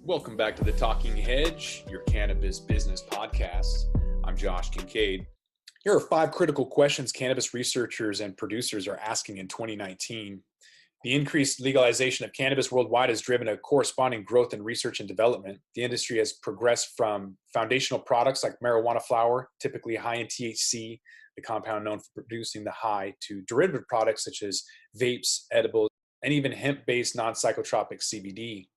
Welcome back to the Talking Hedge, your cannabis business podcast. I'm Josh Kincaid. Here are 5 critical questions cannabis researchers and producers are asking in 2019. The increased legalization of cannabis worldwide has driven a corresponding growth in research and development. The industry has progressed from foundational products like marijuana flower, typically high in THC, the compound known for producing the high, to derivative products such as vapes, edibles, and even hemp-based non-psychotropic CBD.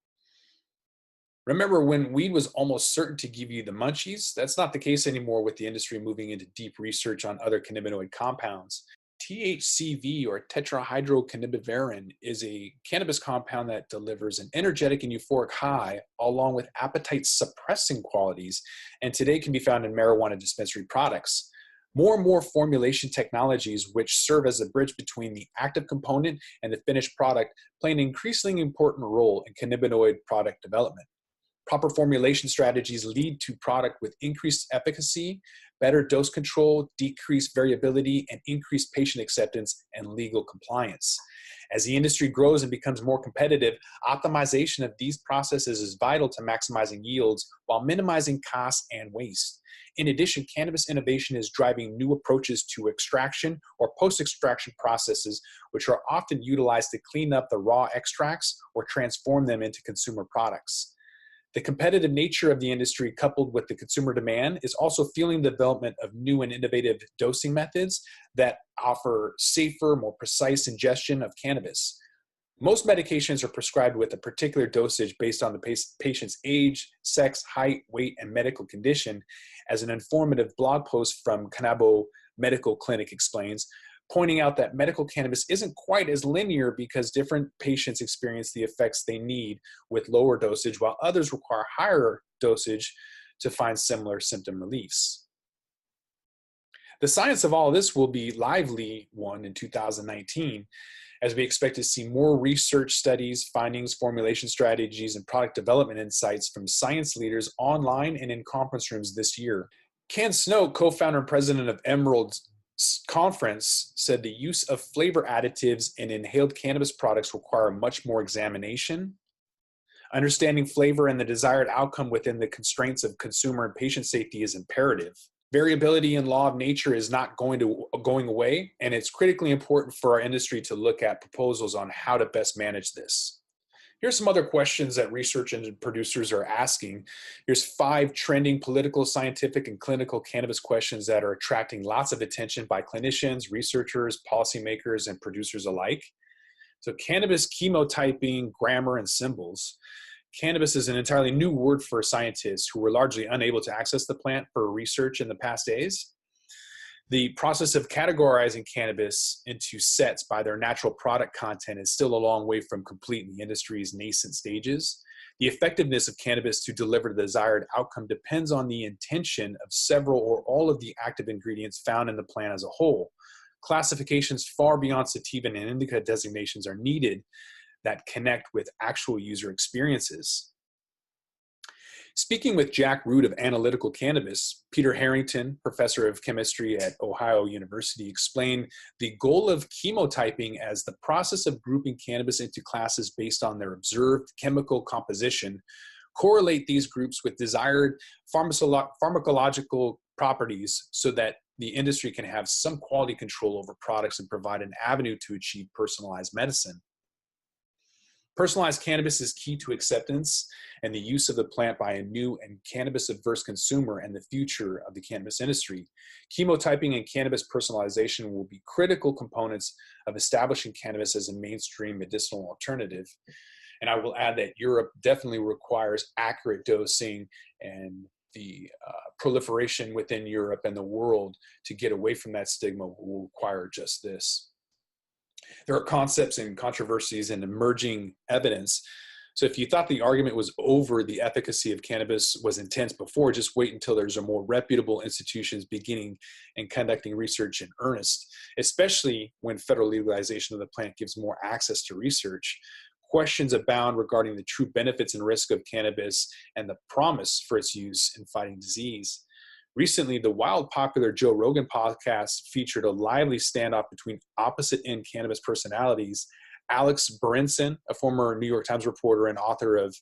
Remember when weed was almost certain to give you the munchies? That's not the case anymore with the industry moving into deep research on other cannabinoid compounds. THCV, or tetrahydrocannabivarin, is a cannabis compound that delivers an energetic and euphoric high along with appetite suppressing qualities, and today can be found in marijuana dispensary products. More and more formulation technologies which serve as a bridge between the active component and the finished product play an increasingly important role in cannabinoid product development. Proper formulation strategies lead to product with increased efficacy, better dose control, decreased variability, and increased patient acceptance and legal compliance. As the industry grows and becomes more competitive, optimization of these processes is vital to maximizing yields while minimizing costs and waste. In addition, cannabis innovation is driving new approaches to extraction or post-extraction processes, which are often utilized to clean up the raw extracts or transform them into consumer products. The competitive nature of the industry, coupled with the consumer demand, is also fueling the development of new and innovative dosing methods that offer safer, more precise ingestion of cannabis. Most medications are prescribed with a particular dosage based on the patient's age, sex, height, weight, and medical condition, as an informative blog post from Cannabo Medical Clinic explains, pointing out that medical cannabis isn't quite as linear because different patients experience the effects they need with lower dosage, while others require higher dosage to find similar symptom reliefs. The science of all this will be lively one in 2019, as we expect to see more research studies, findings, formulation strategies, and product development insights from science leaders online and in conference rooms this year. Ken Snow, co-founder and president of Emerald's conference, said the use of flavor additives in inhaled cannabis products require much more examination. Understanding flavor and the desired outcome within the constraints of consumer and patient safety is imperative. Variability in law of nature is not going away, and it's critically important for our industry to look at proposals on how to best manage this. Here's some other questions that research and producers are asking. Here's 5 trending political, scientific, and clinical cannabis questions that are attracting lots of attention by clinicians, researchers, policymakers, and producers alike. So cannabis chemotyping, grammar, and symbols. Cannabis is an entirely new word for scientists who were largely unable to access the plant for research in the past days. The process of categorizing cannabis into sets by their natural product content is still a long way from complete in the industry's nascent stages. The effectiveness of cannabis to deliver the desired outcome depends on the intention of several or all of the active ingredients found in the plant as a whole. Classifications far beyond sativa and indica designations are needed that connect with actual user experiences. Speaking with Jack Root of Analytical Cannabis, Peter Harrington, professor of chemistry at Ohio University, explained the goal of chemotyping as the process of grouping cannabis into classes based on their observed chemical composition, correlate these groups with desired pharmacological properties so that the industry can have some quality control over products and provide an avenue to achieve personalized medicine. Personalized cannabis is key to acceptance and the use of the plant by a new and cannabis-averse consumer and the future of the cannabis industry. Chemotyping and cannabis personalization will be critical components of establishing cannabis as a mainstream medicinal alternative. And I will add that Europe definitely requires accurate dosing, and the proliferation within Europe and the world to get away from that stigma will require just this. There are concepts and controversies and emerging evidence. So if you thought the argument was over the efficacy of cannabis was intense before, just wait until there's a more reputable institutions beginning and conducting research in earnest, especially when federal legalization of the plant gives more access to research. Questions abound regarding the true benefits and risk of cannabis and the promise for its use in fighting disease. Recently, the wild popular Joe Rogan podcast featured a lively standoff between opposite-end cannabis personalities Alex Berenson, a former New York Times reporter and author of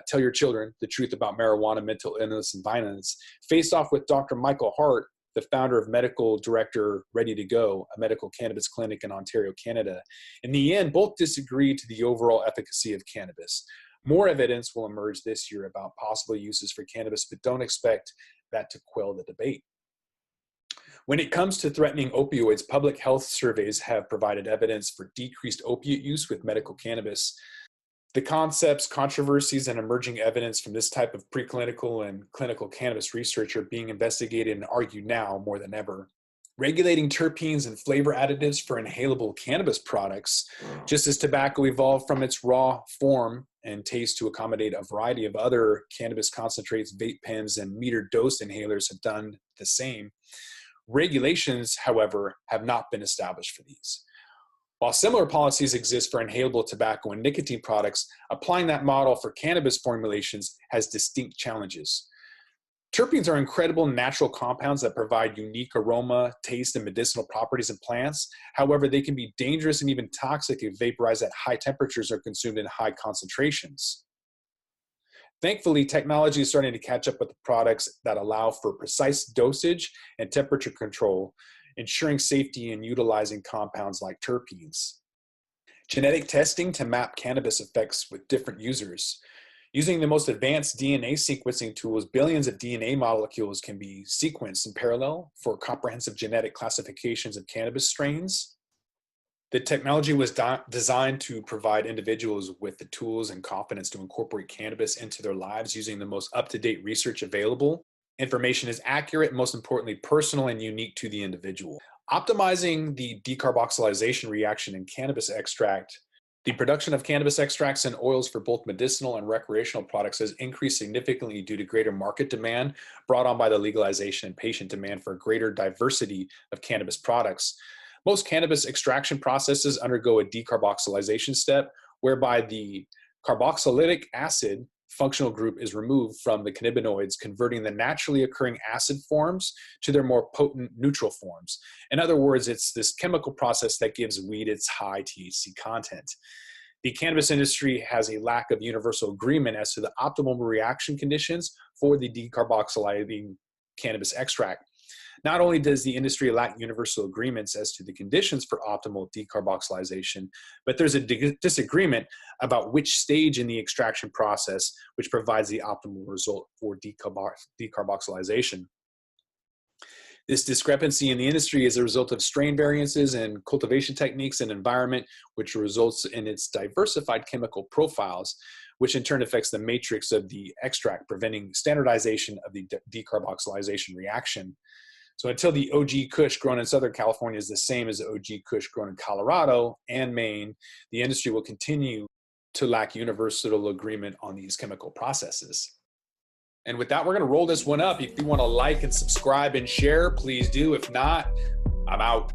Tell Your Children the Truth About Marijuana, Mental Illness, and Violence, faced off with Dr. Michael Hart, the founder of medical director Ready to Go, a medical cannabis clinic in Ontario, Canada. In the end, both disagreed to the overall efficacy of cannabis. More evidence will emerge this year about possible uses for cannabis, but don't expect that to quell the debate. When it comes to threatening opioids, public health surveys have provided evidence for decreased opiate use with medical cannabis. The concepts, controversies, and emerging evidence from this type of preclinical and clinical cannabis research are being investigated and argued now more than ever. Regulating terpenes and flavor additives for inhalable cannabis products, just as tobacco evolved from its raw form and taste to accommodate a variety of other cannabis concentrates, vape pens, and metered dose inhalers have done the same. Regulations, however, have not been established for these. While similar policies exist for inhalable tobacco and nicotine products, applying that model for cannabis formulations has distinct challenges. Terpenes are incredible natural compounds that provide unique aroma, taste, and medicinal properties in plants. However, they can be dangerous and even toxic if vaporized at high temperatures or consumed in high concentrations. Thankfully, technology is starting to catch up with the products that allow for precise dosage and temperature control, ensuring safety in utilizing compounds like terpenes. Genetic testing to map cannabis effects with different users. Using the most advanced DNA sequencing tools, billions of DNA molecules can be sequenced in parallel for comprehensive genetic classifications of cannabis strains. The technology was designed to provide individuals with the tools and confidence to incorporate cannabis into their lives using the most up-to-date research available. Information is accurate, most importantly, personal and unique to the individual. Optimizing the decarboxylation reaction in cannabis extract. The production of cannabis extracts and oils for both medicinal and recreational products has increased significantly due to greater market demand brought on by the legalization and patient demand for a greater diversity of cannabis products. Most cannabis extraction processes undergo a decarboxylation step, whereby the carboxylic acid functional group is removed from the cannabinoids, converting the naturally occurring acid forms to their more potent neutral forms. In other words, it's this chemical process that gives weed its high THC content. The cannabis industry has a lack of universal agreement as to the optimal reaction conditions for the decarboxylating cannabis extract. Not only does the industry lack universal agreements as to the conditions for optimal decarboxylation, but there's a disagreement about which stage in the extraction process which provides the optimal result for decarboxylation. This discrepancy in the industry is a result of strain variances in cultivation techniques and environment, which results in its diversified chemical profiles, which in turn affects the matrix of the extract, preventing standardization of the decarboxylation reaction. So until the OG Kush grown in Southern California is the same as the OG Kush grown in Colorado and Maine, the industry will continue to lack universal agreement on these chemical processes. And with that, we're going to roll this one up. If you want to like and subscribe and share, please do. If not, I'm out.